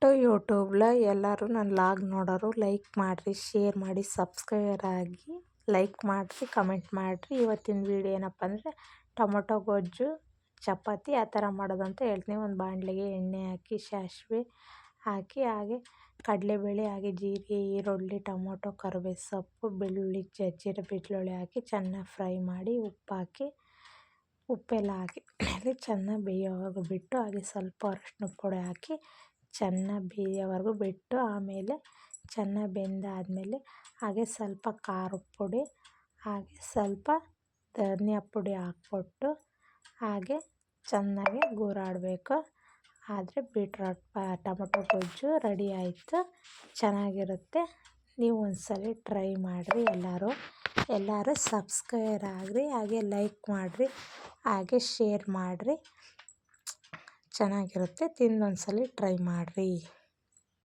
To ಯೂಟ್ಯೂಬ್ಲ ಎಲ್ಲರೂ ನನ್ನ log ನೋಡೋರು ಲೈಕ್ ಮಾಡಿರಿ, ಶೇರ್ ಮಾಡಿ, ಸಬ್ಸ್ಕ್ರೈಬರ್ ಆಗಿ, ಲೈಕ್ ಮಾಡಿರಿ, ಕಮೆಂಟ್ ಮಾಡಿರಿ. ಇವತ್ತಿನ ವೀಡಿಯೋ ಏನಪ್ಪ ಅಂದರೆ ಟೊಮೊಟೊ ಗೊಜ್ಜು ಚಪಾತಿ ಆ ಥರ ಮಾಡೋದಂತ ಹೇಳ್ತೀನಿ. ಒಂದು ಬಾಣಲೆಗೆ ಎಣ್ಣೆ ಹಾಕಿ, ಸಾಸಿವೆ ಹಾಕಿ, ಹಾಗೆ ಕಡಲೆಬೇಳೆ, ಹಾಗೆ ಜೀರಿಗೆ, ಈರುಳ್ಳಿ, ಟೊಮೊಟೊ, ಕರಿಬೇವು ಸೊಪ್ಪು, ಬೆಳ್ಳುಳ್ಳಿ ಜಜ್ಜಿರೋ ಬೆಳ್ಳುಳ್ಳಿ ಹಾಕಿ ಚೆನ್ನಾಗಿ ಫ್ರೈ ಮಾಡಿ, ಉಪ್ಪೆಲ್ಲ ಹಾಕಿ ಚೆನ್ನಾಗಿ ಬೇಯೋವರೆಗೂ ಬಿಟ್ಟು, ಹಾಗೆ ಸ್ವಲ್ಪ ಅರಶಿನ ಪುಡಿ ಹಾಕಿ ಚೆನ್ನಾಗಿ ಬೇಯೋವರೆಗೂ ಬಿಟ್ಟು, ಆಮೇಲೆ ಚೆನ್ನಾಗಿ ಬೆಂದಾದಮೇಲೆ ಹಾಗೆ ಸ್ವಲ್ಪ ಖಾರದ ಪುಡಿ, ಹಾಗೆ ಸ್ವಲ್ಪ ಧನಿಯಾ ಪುಡಿ ಹಾಕ್ಬಿಟ್ಟು ಹಾಗೆ ಚೆನ್ನಾಗಿ ಗೂರಾಡಬೇಕು. ಆದರೆ ಬೀಟ್ರೋಟ್ ಟೊಮೊಟೊ ಗೊಜ್ಜು ರೆಡಿ ಆಯಿತು. ಚೆನ್ನಾಗಿರುತ್ತೆ. ನೀವು ಒಂದ್ಸಲ ಟ್ರೈ ಮಾಡಿರಿ. ಎಲ್ಲರೂ ಸಬ್ಸ್ಕ್ರೈಬರ್ ಆಗಿರಿ, ಹಾಗೆ ಲೈಕ್ ಮಾಡಿರಿ, ಹಾಗೆ ಶೇರ್ ಮಾಡಿರಿ. ಚೆನ್ನಾಗಿರುತ್ತೆ. ತಿಂದು ಒಂದ್ಸಲ ಟ್ರೈ ಮಾಡಿರಿ.